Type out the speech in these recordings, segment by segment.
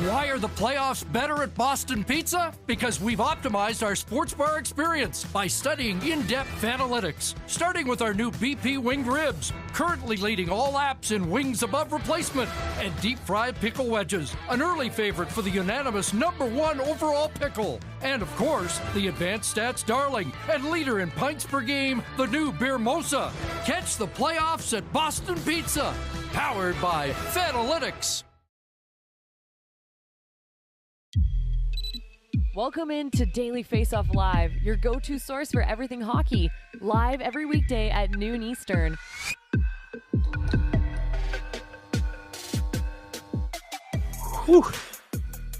Why are the playoffs better at Boston Pizza? Because we've optimized our sports bar experience by studying in-depth analytics, starting with our new BP winged ribs, currently leading all apps in wings above replacement, and deep-fried pickle wedges, an early favorite for the unanimous #1 overall pickle. And of course, the advanced stats darling and leader in pints per game, the new Beer Mosa. Catch the playoffs at Boston Pizza, powered by Fanalytics. Welcome into Daily Faceoff Live, your go-to source for everything hockey. Live every weekday at noon Eastern. Whew.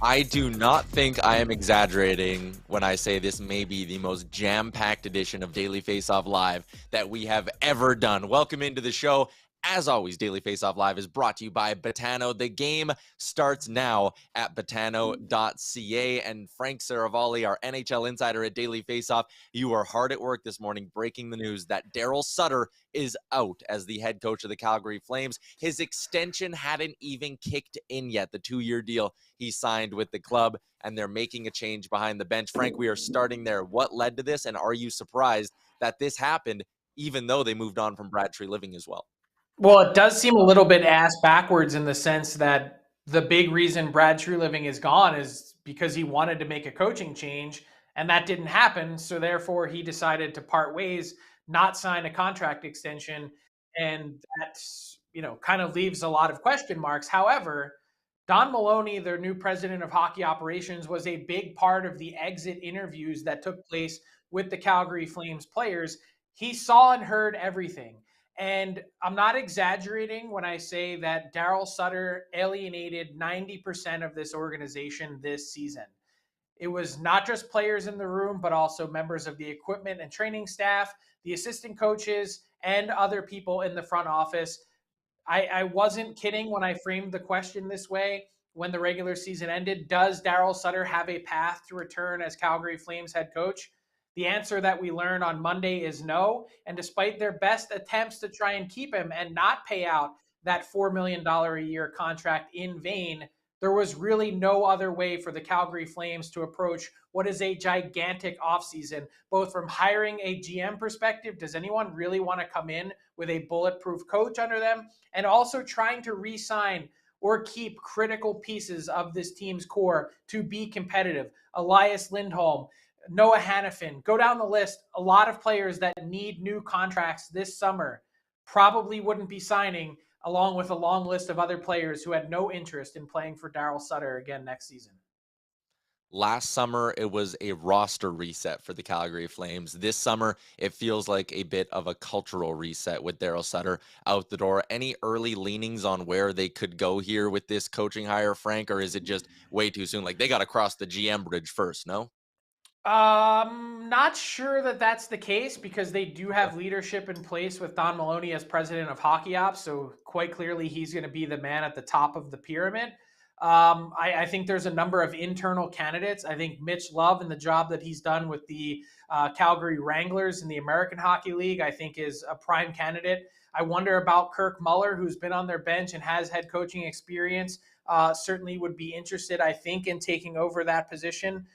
I do not think I am exaggerating when I say this may be the most jam-packed edition of Daily Faceoff Live that we have ever done. Welcome into the show. As always, Daily Faceoff Live is brought to you by Betano. The game starts now at betano.ca. And Frank Saravalli, our NHL insider at Daily Faceoff, you are hard at work this morning breaking the news that Darryl Sutter is out as the head coach of the Calgary Flames. His extension hadn't even kicked in yet, the 2-year deal he signed with the club, and they're making a change behind the bench. Frank, we are starting there. What led to this, and are you surprised that this happened, even though they moved on from Brad Treliving as well? Well, it does seem a little bit ass backwards in the sense that the big reason Brad Treliving is gone is because he wanted to make a coaching change, and that didn't happen. So therefore, he decided to part ways, not sign a contract extension, and that's, kind of leaves a lot of question marks. However, Don Maloney, their new president of hockey operations, was a big part of the exit interviews that took place with the Calgary Flames players. He saw and heard everything. And I'm not exaggerating when I say that Darryl Sutter alienated 90% of this organization this season. It was not just players in the room, but also members of the equipment and training staff, the assistant coaches, and other people in the front office. I wasn't kidding when I framed the question this way when the regular season ended. Does Darryl Sutter have a path to return as Calgary Flames head coach? The answer that we learned on Monday is no. And despite their best attempts to try and keep him and not pay out that $4 million a year contract in vain, there was really no other way for the Calgary Flames to approach what is a gigantic offseason, both from hiring a GM perspective. Does anyone really want to come in with a bulletproof coach under them? And also trying to re-sign or keep critical pieces of this team's core to be competitive. Elias Lindholm, Noah Hannafin, go down the list. A lot of players that need new contracts this summer probably wouldn't be signing, along with a long list of other players who had no interest in playing for Darryl Sutter again next season. Last summer, it was a roster reset for the Calgary Flames. This summer, it feels like a bit of a cultural reset with Darryl Sutter out the door. Any early leanings on where they could go here with this coaching hire, Frank, or is it just way too soon? Like, they got to cross the GM bridge first, no? Not sure that that's the case because they do have leadership in place with Don Maloney as president of hockey ops. So quite clearly he's going to be the man at the top of the pyramid. I think there's a number of internal candidates. I think Mitch Love and the job that he's done with the Calgary Wranglers in the American Hockey League, I think is a prime candidate. I wonder about Kirk Muller, who's been on their bench and has head coaching experience, certainly would be interested, I think, in taking over that position.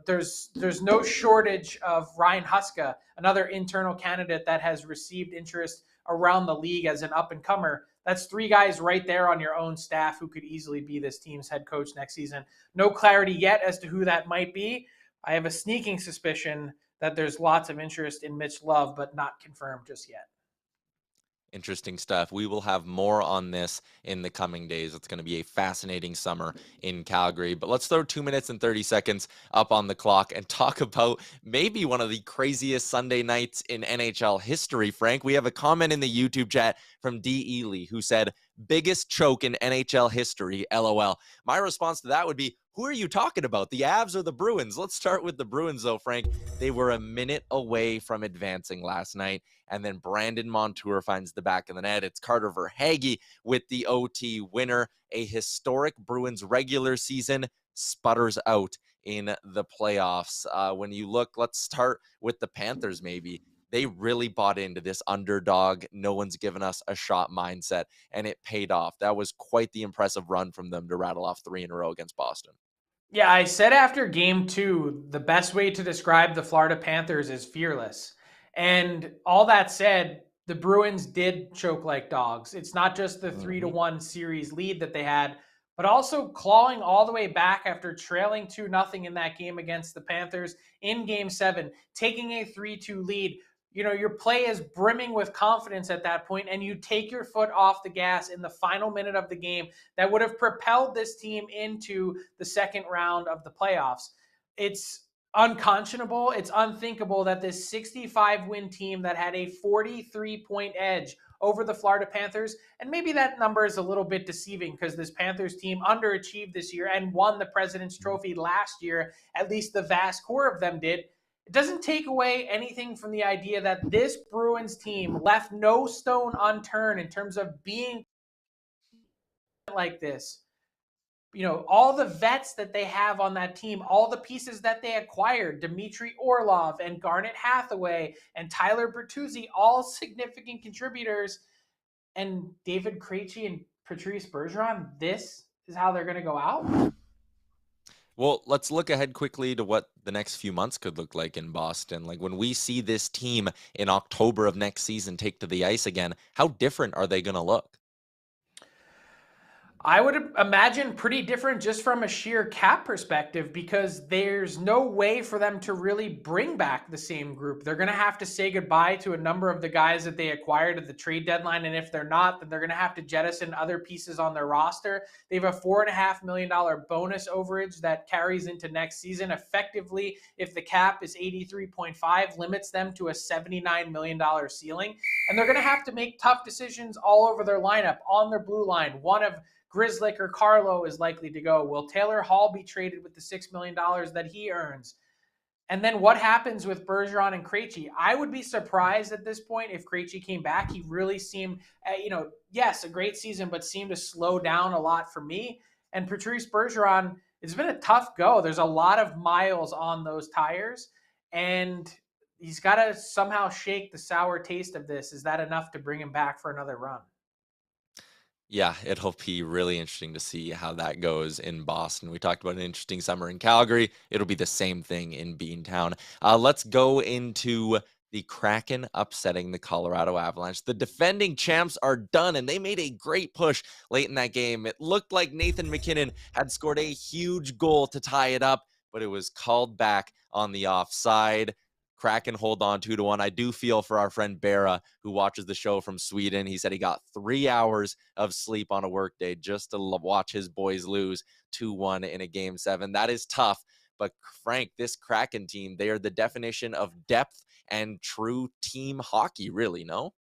There's no shortage of Ryan Huska, another internal candidate that has received interest around the league as an up-and-comer. That's 3 guys right there on your own staff who could easily be this team's head coach next season. No clarity yet as to who that might be. I have a sneaking suspicion that there's lots of interest in Mitch Love, but not confirmed just yet. Interesting stuff. We will have more on this in the coming days. It's going to be a fascinating summer in Calgary. But let's throw 2 minutes and 30 seconds up on the clock and talk about maybe one of the craziest Sunday nights in NHL history, Frank. We have a comment in the YouTube chat from D. Ely who said, biggest choke in NHL history, LOL. My response to that would be, who are you talking about, the Avs or the Bruins? Let's start with the Bruins, though, Frank. They were a minute away from advancing last night, and then Brandon Montour finds the back of the net. It's Carter Verhaeghe with the OT winner. A historic Bruins regular season sputters out in the playoffs. When you look, let's start with the Panthers maybe. They really bought into this underdog, no one's given us a shot mindset, and it paid off. That was quite the impressive run from them to rattle off 3 in a row against Boston. Yeah, I said after game 2, the best way to describe the Florida Panthers is fearless. And all that said, the Bruins did choke like dogs. It's not just the 3-1 series lead that they had, but also clawing all the way back after trailing 2-0 in that game against the Panthers in game 7, taking a 3-2 lead. Your play is brimming with confidence at that point, and you take your foot off the gas in the final minute of the game that would have propelled this team into the second round of the playoffs. It's unconscionable. It's unthinkable that this 65-win team that had a 43-point edge over the Florida Panthers, and maybe that number is a little bit deceiving because this Panthers team underachieved this year and won the President's Trophy last year, at least the vast core of them did. It doesn't take away anything from the idea that this Bruins team left no stone unturned in terms of being like this. All the vets that they have on that team, all the pieces that they acquired, Dmitry Orlov and Garnet Hathaway and Tyler Bertuzzi, all significant contributors, and David Krejci and Patrice Bergeron, this is how they're going to go out? Well, let's look ahead quickly to what the next few months could look like in Boston. Like when we see this team in October of next season take to the ice again, how different are they going to look? I would imagine pretty different just from a sheer cap perspective, because there's no way for them to really bring back the same group. They're going to have to say goodbye to a number of the guys that they acquired at the trade deadline. And if they're not, then they're going to have to jettison other pieces on their roster. They have a $4.5 million bonus overage that carries into next season. Effectively, if the cap is 83.5, limits them to a $79 million ceiling. And they're going to have to make tough decisions all over their lineup, on their blue line. One of Grzelcyk or Carlo is likely to go. Will Taylor Hall be traded with the $6 million that he earns? And then what happens with Bergeron and Krejci? I would be surprised at this point if Krejci came back. He really seemed, yes, a great season, but seemed to slow down a lot for me. And Patrice Bergeron, it's been a tough go. There's a lot of miles on those tires, and he's got to somehow shake the sour taste of this. Is that enough to bring him back for another run? Yeah, it'll be really interesting to see how that goes in Boston. We talked about an interesting summer in Calgary. It'll be the same thing in Beantown. Let's go into the Kraken upsetting the Colorado Avalanche. The defending champs are done, and they made a great push late in that game. It looked like Nathan MacKinnon had scored a huge goal to tie it up, but it was called back on the offside. Kraken hold on 2-1. I do feel for our friend Bera, who watches the show from Sweden. He said he got 3 hours of sleep on a workday just to watch his boys lose 2-1 in a game 7. That is tough. But Frank, this Kraken team, they are the definition of depth and true team hockey, really, no?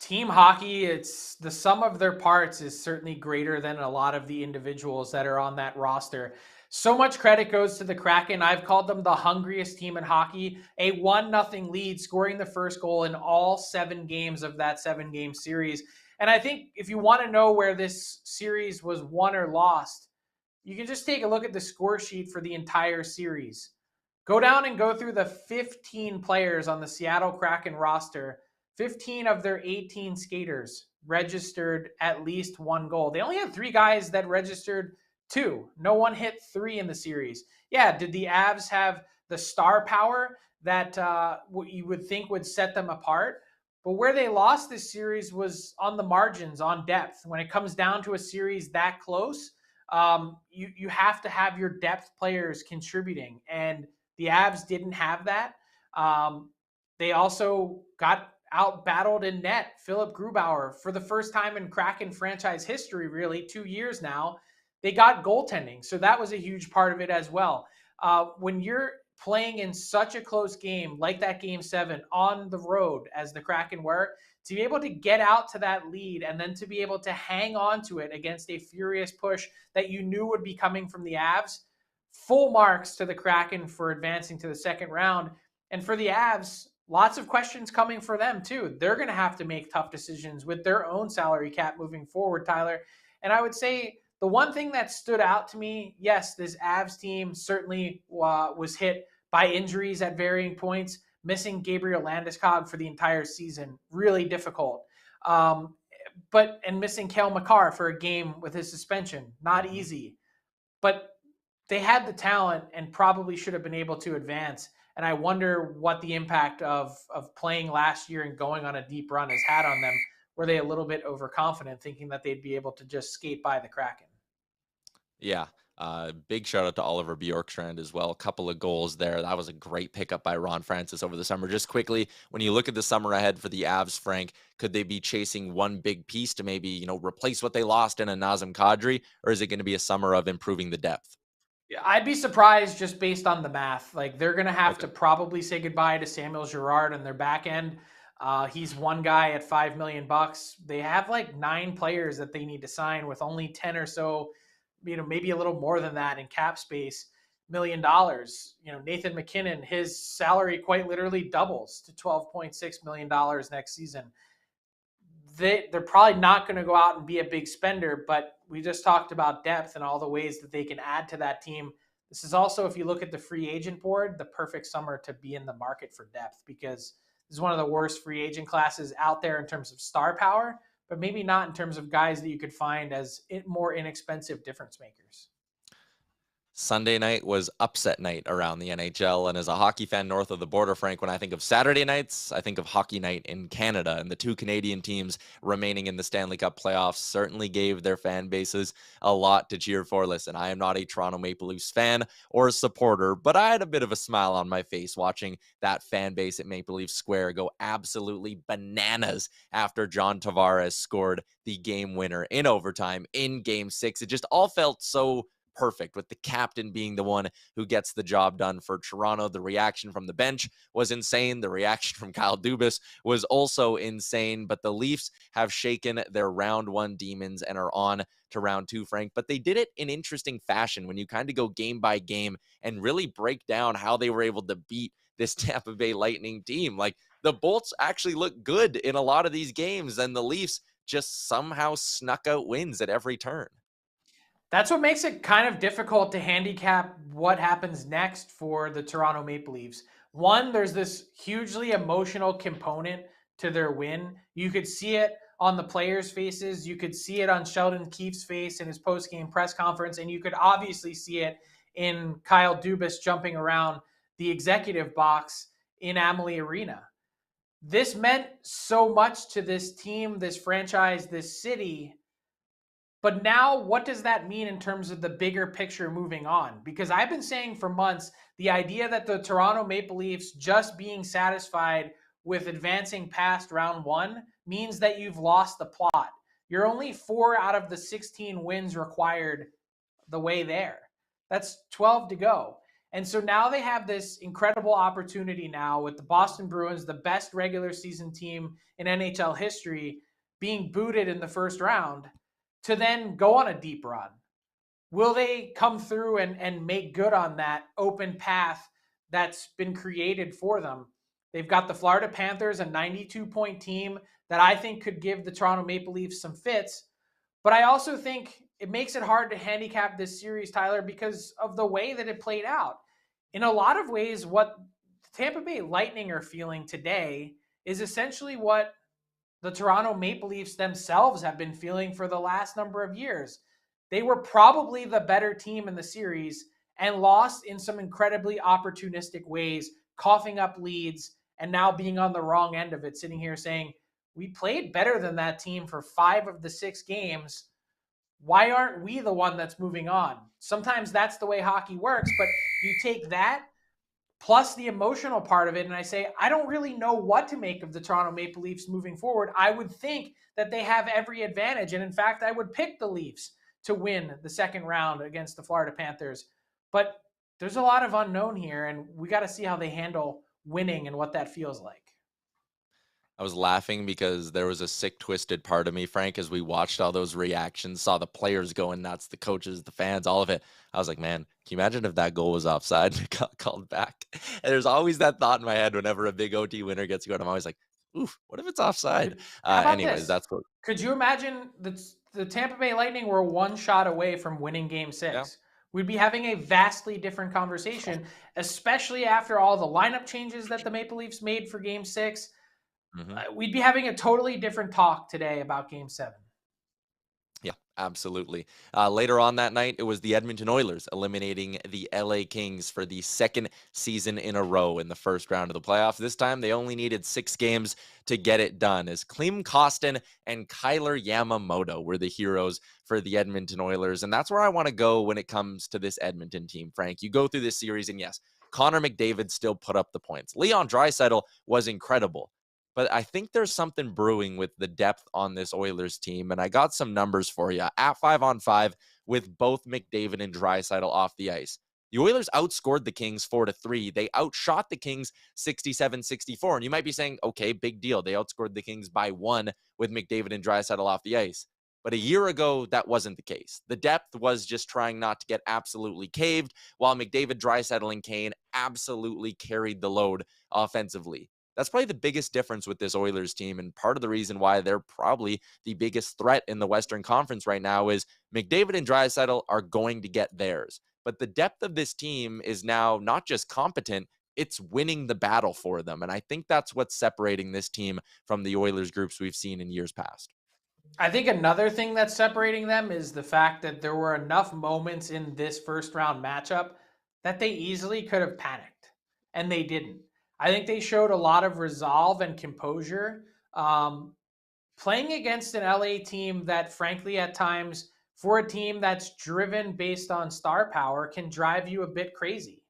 Team hockey, it's the sum of their parts is certainly greater than a lot of the individuals that are on that roster. So much credit goes to the Kraken. I've called them the hungriest team in hockey. A 1-0 lead, scoring the first goal in all 7 games of that 7-game series. And I think if you want to know where this series was won or lost, you can just take a look at the score sheet for the entire series. Go down and go through the 15 players on the Seattle Kraken roster. 15 of their 18 skaters registered at least 1 goal. They only had 3 guys that registered 2. No one hit 3 in the series. Yeah, did the Avs have the star power that what you would think would set them apart? But where they lost this series was on the margins, on depth. When it comes down to a series that close, you have to have your depth players contributing. And the Avs didn't have that. They also got out-battled in net. Philip Grubauer, for the first time in Kraken franchise history, really, 2 years now, they got goaltending. So that was a huge part of it as well. When you're playing in such a close game, like that game 7 on the road, as the Kraken were, to be able to get out to that lead and then to be able to hang on to it against a furious push that you knew would be coming from the Avs, full marks to the Kraken for advancing to the second round. And for the Avs, lots of questions coming for them too. They're going to have to make tough decisions with their own salary cap moving forward, Tyler. And I would say the one thing that stood out to me, yes, this Avs team certainly was hit by injuries at varying points. missing Gabriel Landeskog for the entire season, really difficult. And missing Cale Makar for a game with his suspension, not easy. But they had the talent and probably should have been able to advance. And I wonder what the impact of playing last year and going on a deep run has had on them. Were they a little bit overconfident, thinking that they'd be able to just skate by the Kraken? Yeah. Big shout out to Oliver Bjorkstrand as well. A couple of goals there. That was a great pickup by Ron Francis over the summer. Just quickly, when you look at the summer ahead for the Avs, Frank, could they be chasing one big piece to maybe, replace what they lost in a Nazem Kadri, or is it going to be a summer of improving the depth? Yeah, I'd be surprised just based on the math. Like, they're going to have to probably say goodbye to Samuel Girard on their back end. He's one guy at $5 million. They have like 9 players that they need to sign with only 10 or so, maybe a little more than that in cap space, $1 million. Nathan McKinnon, his salary quite literally doubles to $12.6 million next season. They're probably not going to go out and be a big spender, but we just talked about depth and all the ways that they can add to that team. This is also, if you look at the free agent board, the perfect summer to be in the market for depth, because this is one of the worst free agent classes out there in terms of star power, but maybe not in terms of guys that you could find as more inexpensive difference makers. Sunday night was upset night around the NHL. And as a hockey fan north of the border, Frank, when I think of Saturday nights, I think of hockey night in Canada. And the 2 Canadian teams remaining in the Stanley Cup playoffs certainly gave their fan bases a lot to cheer for. Listen, I am not a Toronto Maple Leafs fan or a supporter, but I had a bit of a smile on my face watching that fan base at Maple Leaf Square go absolutely bananas after John Tavares scored the game winner in overtime in Game 6. It just all felt so perfect, with the captain being the one who gets the job done for Toronto. The reaction from the bench was insane. The reaction from Kyle Dubas was also insane, but the Leafs have shaken their round 1 demons and are on to round 2, Frank. But they did it in interesting fashion when you kind of go game by game and really break down how they were able to beat this Tampa Bay Lightning team. Like, the Bolts actually look good in a lot of these games, and the Leafs just somehow snuck out wins at every turn. That's what makes it kind of difficult to handicap what happens next for the Toronto Maple Leafs. One, there's this hugely emotional component to their win. You could see it on the players' faces. You could see it on Sheldon Keefe's face in his post-game press conference, and you could obviously see it in Kyle Dubas jumping around the executive box in Amalie Arena. This meant so much to this team, this franchise, this city. But now, what does that mean in terms of the bigger picture moving on? Because I've been saying for months, the idea that the Toronto Maple Leafs just being satisfied with advancing past round 1 means that you've lost the plot. You're only 4 out of the 16 wins required the way there. That's 12 to go. And so now they have this incredible opportunity now with the Boston Bruins, the best regular season team in NHL history, being booted in the first round, to then go on a deep run. Will they come through and make good on that open path that's been created for them? They've got the Florida Panthers, a 92-point team that I think could give the Toronto Maple Leafs some fits. But I also think it makes it hard to handicap this series, Tyler, because of the way that it played out. In a lot of ways, what the Tampa Bay Lightning are feeling today is essentially what the Toronto Maple Leafs themselves have been feeling for the last number of years. They were probably the better team in the series and lost in some incredibly opportunistic ways, coughing up leads and now being on the wrong end of it, sitting here saying, we played better than that team for 5 of the 6 games. Why aren't we the one that's moving on? Sometimes that's the way hockey works, but you take that plus the emotional part of it, and I say, I don't really know what to make of the Toronto Maple Leafs moving forward. I would think that they have every advantage, and in fact, I would pick the Leafs to win the second round against the Florida Panthers. But there's a lot of unknown here, and we got to see how they handle winning and what that feels like. I was laughing because there was a sick, twisted part of me, Frank, as we watched all those reactions, saw the players going nuts, the coaches, the fans, all of it. I was like, man, can you imagine if that goal was offside and it got called back? And there's always that thought in my head whenever a big OT winner gets going. I'm always like, oof, what if it's offside? Anyways, that's what. Could you imagine the Tampa Bay Lightning were 1 shot away from winning Game 6? Yeah. We'd be having a vastly different conversation, especially after all the lineup changes that the Maple Leafs made for Game 6. We'd be having a totally different talk today about Game 7. Yeah, absolutely. Later on that night, it was the Edmonton Oilers eliminating the LA Kings for the second season in a row in the first round of the playoffs. This time, they only needed 6 games to get it done, as Klim Kostin and Kyler Yamamoto were the heroes for the Edmonton Oilers. And that's where I want to go when it comes to this Edmonton team, Frank. You go through this series, and yes, Connor McDavid still put up the points. Leon Draisaitl was incredible. But I think there's something brewing with the depth on this Oilers team, and I got some numbers for you. At 5-on-5 with both McDavid and Draisaitl off the ice, the Oilers outscored the Kings 4-3. They outshot the Kings 67-64. And you might be saying, okay, big deal. They outscored the Kings by 1 with McDavid and Draisaitl off the ice. But a year ago, that wasn't the case. The depth was just trying not to get absolutely caved, while McDavid, Draisaitl, and Kane absolutely carried the load offensively. That's probably the biggest difference with this Oilers team, and part of the reason why they're probably the biggest threat in the Western Conference right now is McDavid and Draisaitl are going to get theirs. But the depth of this team is now not just competent, it's winning the battle for them. And I think that's what's separating this team from the Oilers groups we've seen in years past. I think another thing that's separating them is the fact that there were enough moments in this first round matchup that they easily could have panicked, and they didn't. I think they showed a lot of resolve and composure, playing against an LA team that, frankly, at times, for a team that's driven based on star power, can drive you a bit crazy.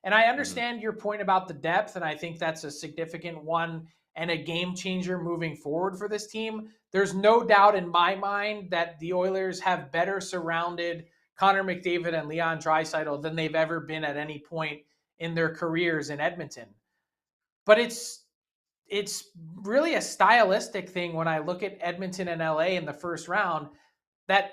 And I understand your point about the depth, and I think that's a significant one and a game changer moving forward for this team. There's no doubt in my mind that the Oilers have better surrounded Connor McDavid and Leon Draisaitl than they've ever been at any point in their careers in Edmonton. But it's really a stylistic thing when I look at Edmonton and LA in the first round, that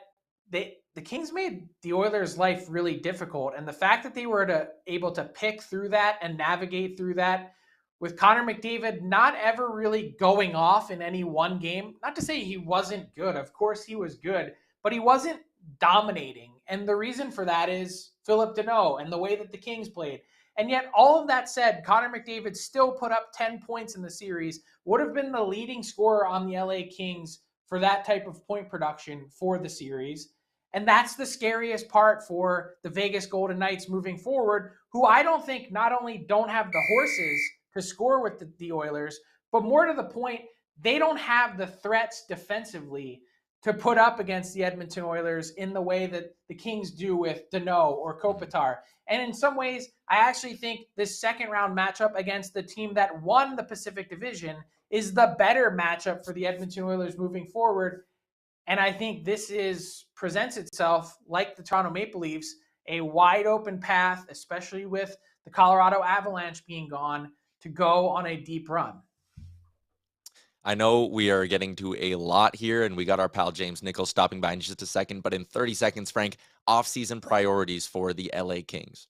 the Kings made the Oilers' life really difficult. And the fact that they were able to pick through that and navigate through that with Connor McDavid not ever really going off in any one game, not to say he wasn't good. Of course he was good, but he wasn't dominating. And the reason for that is Philip Deneau and the way that the Kings played. And yet, all of that said, Connor McDavid still put up 10 points in the series, would have been the leading scorer on the LA Kings for that type of point production for the series. And that's the scariest part for the Vegas Golden Knights moving forward, who I don't think not only don't have the horses to score with the Oilers, but more to the point, they don't have the threats defensively to put up against the Edmonton Oilers in the way that the Kings do with Deneau or Kopitar. And in some ways, I actually think this second round matchup against the team that won the Pacific Division is the better matchup for the Edmonton Oilers moving forward. And I think this presents itself, like the Toronto Maple Leafs, a wide open path, especially with the Colorado Avalanche being gone, to go on a deep run. I know we are getting to a lot here, and we got our pal James Nichols stopping by in just a second, but in 30 seconds, Frank, off-season priorities for the LA Kings.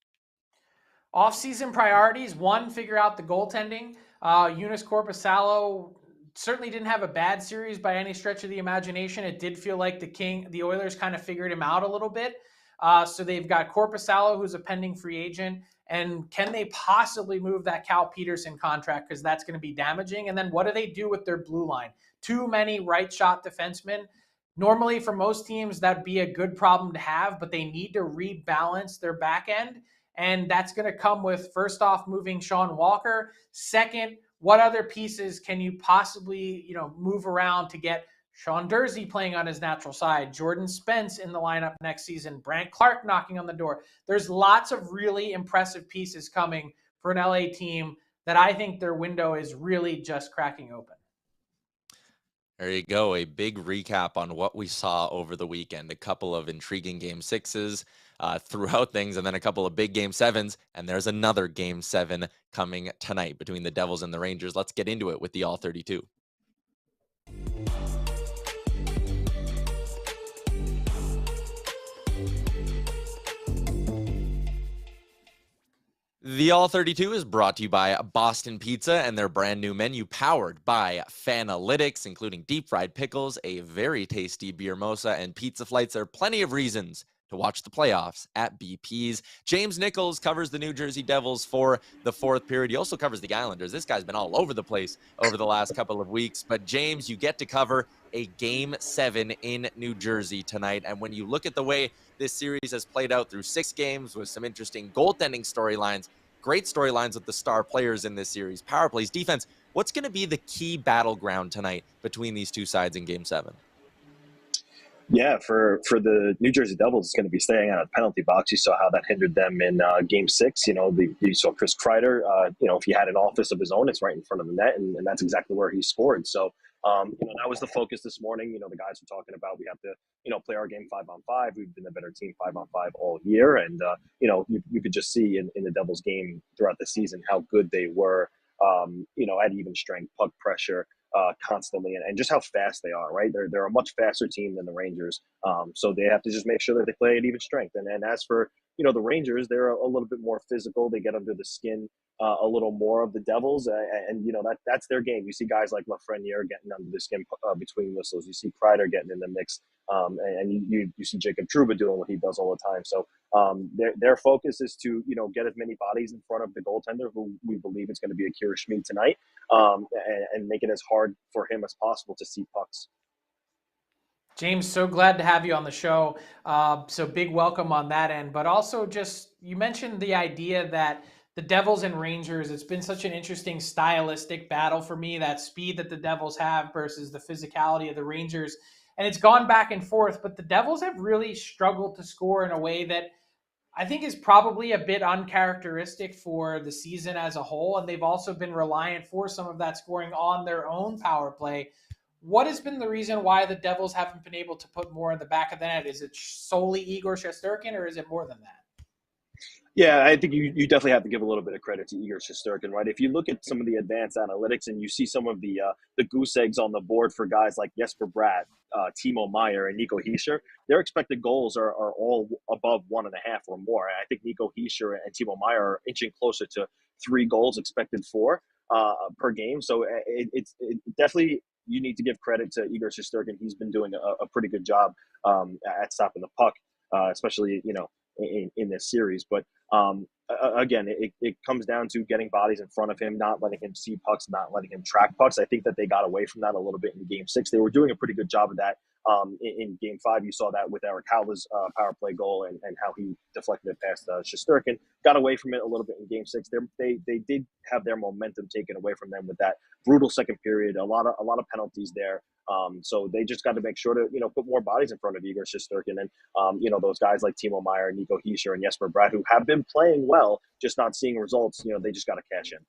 Off-season priorities, one, figure out the goaltending. Joonas Korpisalo certainly didn't have a bad series by any stretch of the imagination. It did feel like the Oilers kind of figured him out a little bit. So they've got Korpisalo, who's a pending free agent. And can they possibly move that Cal Peterson contract? Because that's going to be damaging. And then what do they do with their blue line? Too many right shot defensemen. Normally, for most teams, that'd be a good problem to have, but they need to rebalance their back end. And that's going to come with, first off, moving Sean Walker. Second, what other pieces can you possibly, move around to get Sean Durzi playing on his natural side, Jordan Spence in the lineup next season, Brant Clark knocking on the door. There's lots of really impressive pieces coming for an LA team that I think their window is really just cracking open. There you go. A big recap on what we saw over the weekend. A couple of intriguing game sixes throughout things, and then a couple of big game sevens. And there's another game 7 coming tonight between the Devils and the Rangers. Let's get into it with the All 32. The All 32 is brought to you by Boston Pizza and their brand new menu powered by Fanalytics, including deep fried pickles, a very tasty beer mosa, and pizza flights. There are plenty of reasons to watch the playoffs at BP's. James Nichols covers the New Jersey Devils for the fourth period. He also covers the Islanders. This guy's been all over the place over the last couple of weeks. But James, you get to cover a Game 7 in New Jersey tonight. And when you look at the way this series has played out through 6 games with some interesting goaltending storylines, great storylines with the star players in this series, power plays, defense, what's going to be the key battleground tonight between these two sides in Game 7? Yeah, for the New Jersey Devils, it's going to be staying out of the penalty box. You saw how that hindered them in Game 6. You saw Chris Kreider. If he had an office of his own, it's right in front of the net, and that's exactly where he scored. So, that was the focus this morning. The guys were talking about we have to, play our game 5-on-5. We've been a better team 5-on-5 all year, and you could just see in the Devils game throughout the season how good they were. At even strength, puck pressure. Constantly and just how fast they are, right? They're a much faster team than the Rangers. So they have to just make sure that they play at even strength. And as for, the Rangers, they're a little bit more physical. They get under the skin a little more of the Devils. And that's their game. You see guys like Lafreniere getting under the skin between whistles. You see Kreider getting in the mix. And you see Jacob Trouba doing what he does all the time. So their focus is to, get as many bodies in front of the goaltender, who we believe is going to be Akira Schmid tonight, and make it as hard for him as possible to see pucks. James, so glad to have you on the show. So big welcome on that end. But also you mentioned the idea that the Devils and Rangers, it's been such an interesting stylistic battle for me, that speed that the Devils have versus the physicality of the Rangers. And it's gone back and forth, but the Devils have really struggled to score in a way that I think is probably a bit uncharacteristic for the season as a whole. And they've also been reliant for some of that scoring on their own power play. What has been the reason why the Devils haven't been able to put more in the back of the net? Is it solely Igor Shesterkin, or is it more than that? Yeah, I think you definitely have to give a little bit of credit to Igor Shesterkin, right? If you look at some of the advanced analytics and you see some of the goose eggs on the board for guys like Jesper Bratt, Timo Meier, and Nico Hischier, their expected goals are all above 1.5 or more. I think Nico Hischier and Timo Meier are inching closer to 3 goals expected for per game. So it's definitely, you need to give credit to Igor Shesterkin. He's been doing a pretty good job at stopping the puck, especially, in this series. But again, it comes down to getting bodies in front of him, not letting him see pucks, not letting him track pucks. I think that they got away from that a little bit in Game 6. They were doing a pretty good job of that. In Game 5, you saw that with Eric Howler's power play goal and how he deflected it past Shesterkin. Got away from it a little bit in Game 6. They did have their momentum taken away from them with that brutal second period. A lot of penalties there. So they just got to make sure to put more bodies in front of Igor Shesterkin and those guys like Timo Meier, Nico Hischier, and Jesper Bratt, who have been playing well, just not seeing results. They just got to cash in.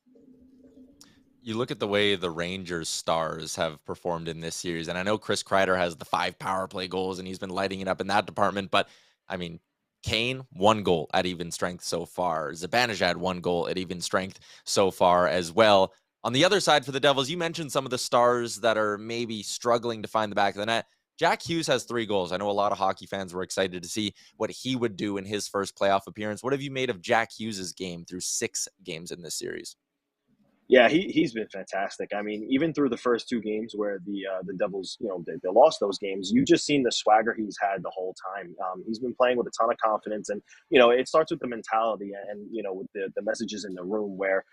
You look at the way the Rangers stars have performed in this series, and I know Chris Kreider has the 5 power play goals, and he's been lighting it up in that department. But I mean, Kane, 1 goal at even strength so far. Zibanejad, 1 goal at even strength so far as well. On the other side for the Devils, you mentioned some of the stars that are maybe struggling to find the back of the net. Jack Hughes has 3 goals. I know a lot of hockey fans were excited to see what he would do in his first playoff appearance. What have you made of Jack Hughes' game through 6 games in this series? Yeah, he's been fantastic. I mean, even through the first 2 games where the Devils, they lost those games, you just seen the swagger he's had the whole time. He's been playing with a ton of confidence, and it starts with the mentality and with the messages in the room where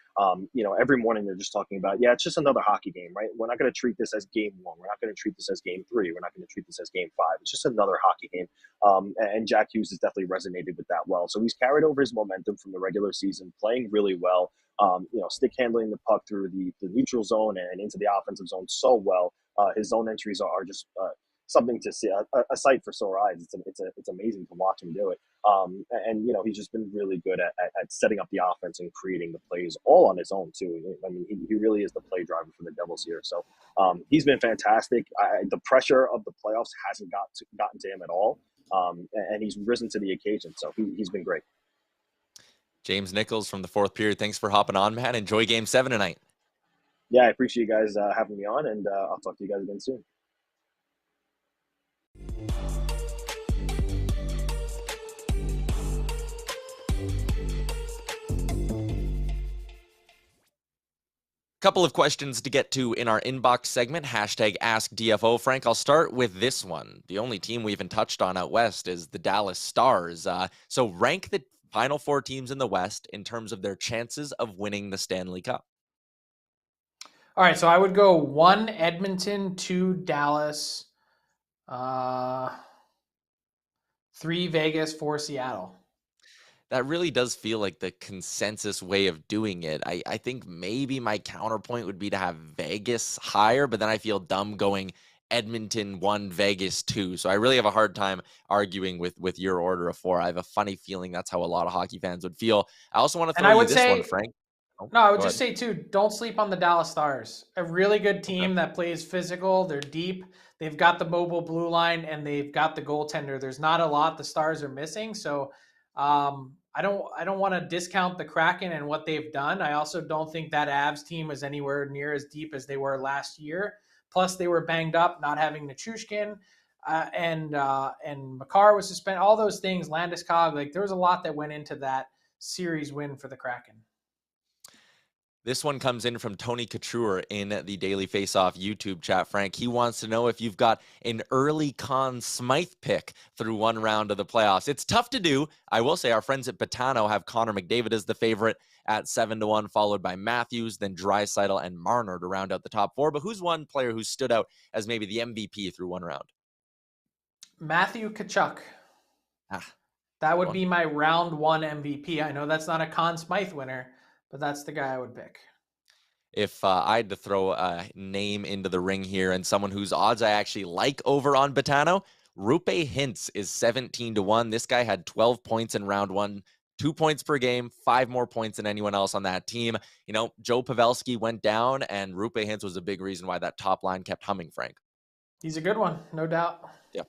every morning they're just talking about, it's just another hockey game, right? We're not going to treat this as game 1. We're not going to treat this as game 3. We're not going to treat this as game 5. It's just another hockey game. And Jack Hughes has definitely resonated with that well. So he's carried over his momentum from the regular season, playing really well. Stick handling the puck through the neutral zone and into the offensive zone so well. His zone entries are just something to see, a sight for sore eyes. It's amazing to watch him do it. And he's just been really good at setting up the offense and creating the plays all on his own too. I mean, he really is the play driver for the Devils here. So he's been fantastic. The pressure of the playoffs hasn't gotten to him at all. And he's risen to the occasion. So he's been great. James Nichols from the fourth period. Thanks for hopping on, man. Enjoy Game 7 tonight. Yeah, I appreciate you guys having me on, and I'll talk to you guys again soon. Couple of questions to get to in our inbox segment, hashtag AskDFO. Frank, I'll start with this one. The only team we even touched on out west is the Dallas Stars. So rank the final four teams in the West in terms of their chances of winning the Stanley Cup. All right, so I would go 1 Edmonton, 2 Dallas, 3 Vegas, 4 Seattle. That really does feel like the consensus way of doing it. I think maybe my counterpoint would be to have Vegas higher, but then I feel dumb going Edmonton 1, Vegas 2. So I really have a hard time arguing with your order of 4. I have a funny feeling that's how a lot of hockey fans would feel. I also want to throw you this one, Frank. No, I would Go just ahead. say, too, don't sleep on the Dallas Stars. A really good team Okay. that plays physical. They're deep. They've got the mobile blue line, and they've got the goaltender. There's not a lot the Stars are missing. So I don't want to discount the Kraken and what they've done. I also don't think that Avs team is anywhere near as deep as they were last year. Plus, they were banged up, not having Nichushkin, and Makar was suspended. All those things, Landeskog, like there was a lot that went into that series win for the Kraken. This one comes in from Tony Couture in the Daily Faceoff YouTube chat, Frank. He wants to know if you've got an early Conn Smythe pick through one round of the playoffs. It's tough to do. I will say our friends at Betano have Connor McDavid as the favorite at 7-1, followed by Matthews, then Draisaitl and Marner to round out the top 4. But who's one player who stood out as maybe the MVP through one round? Matthew Tkachuk. That would be my round 1 MVP. I know that's not a Conn Smythe winner, but that's the guy I would pick. If I had to throw a name into the ring here and someone whose odds I actually like over on Betano, Rupe Hintz is 17-1. This guy had 12 points in round 1, 2 points per game, 5 more points than anyone else on that team. You know, Joe Pavelski went down, and Rupe Hintz was a big reason why that top line kept humming, Frank. He's a good one, no doubt. Yeah.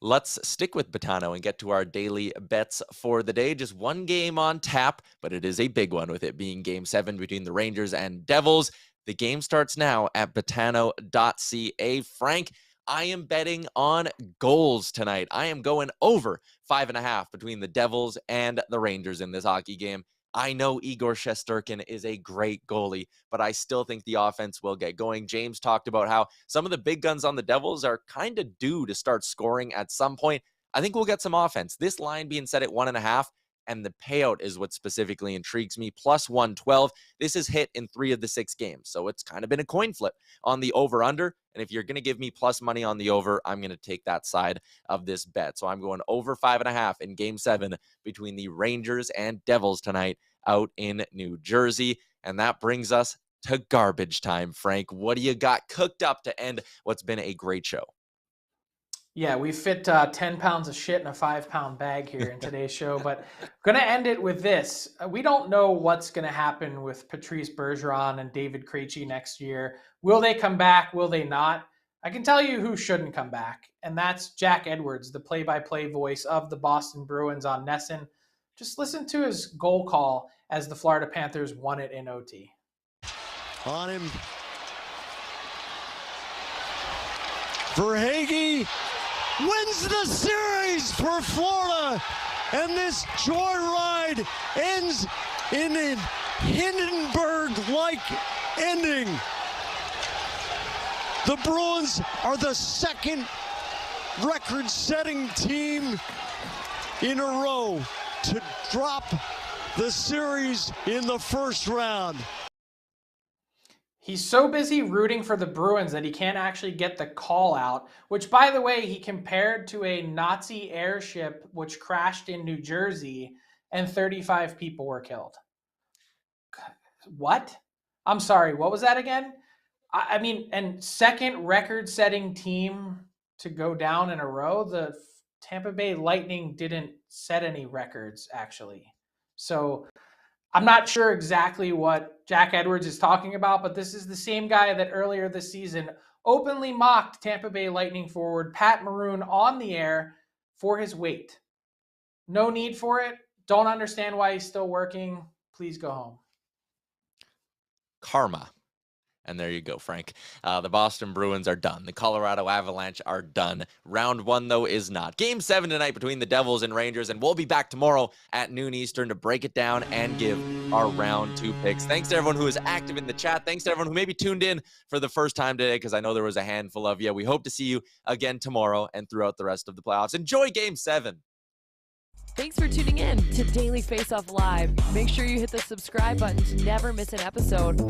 Let's stick with Betano and get to our daily bets for the day. Just one game on tap, but it is a big one with it being Game 7 between the Rangers and Devils. The game starts now at betano.ca. Frank, I am betting on goals tonight. I am going over 5.5 between the Devils and the Rangers in this hockey game. I know Igor Shesterkin is a great goalie, but I still think the offense will get going. James talked about how some of the big guns on the Devils are kind of due to start scoring at some point. I think we'll get some offense. This line being set at 1.5, and the payout is what specifically intrigues me. Plus 112. This is hit in 3 of the 6 games, so it's kind of been a coin flip on the over-under. And if you're going to give me plus money on the over, I'm going to take that side of this bet. So I'm going over 5.5 in Game 7 between the Rangers and Devils tonight out in New Jersey. And that brings us to garbage time, Frank. What do you got cooked up to end what's been a great show? Yeah, we fit 10 pounds of shit in a 5-pound bag here in today's show, but I'm going to end it with this. We don't know what's going to happen with Patrice Bergeron and David Krejci next year. Will they come back? Will they not? I can tell you who shouldn't come back, and that's Jack Edwards, the play-by-play voice of the Boston Bruins on NESN. Just listen to his goal call as the Florida Panthers won it in OT. On him. Verhaeghe wins the series for Florida, and this joyride ends in a Hindenburg-like ending. The Bruins are the second record-setting team in a row to drop the series in the first round. He's so busy rooting for the Bruins that he can't actually get the call out, which, by the way, he compared to a Nazi airship which crashed in New Jersey and 35 people were killed. What? I'm sorry, what was that again? I mean, and second record-setting team to go down in a row. The Tampa Bay Lightning didn't set any records, actually. So I'm not sure exactly what Jack Edwards is talking about, but this is the same guy that earlier this season openly mocked Tampa Bay Lightning forward Pat Maroon on the air for his weight. No need for it. Don't understand why he's still working. Please go home. Karma. And there you go, Frank. The Boston Bruins are done. The Colorado Avalanche are done. Round 1, though, is not. Game 7 tonight between the Devils and Rangers, and we'll be back tomorrow at noon Eastern to break it down and give our round 2 picks. Thanks to everyone who is active in the chat. Thanks to everyone who maybe tuned in for the first time today, because I know there was a handful of you. We hope to see you again tomorrow and throughout the rest of the playoffs. Enjoy Game 7. Thanks for tuning in to Daily Faceoff Live. Make sure you hit the subscribe button to never miss an episode.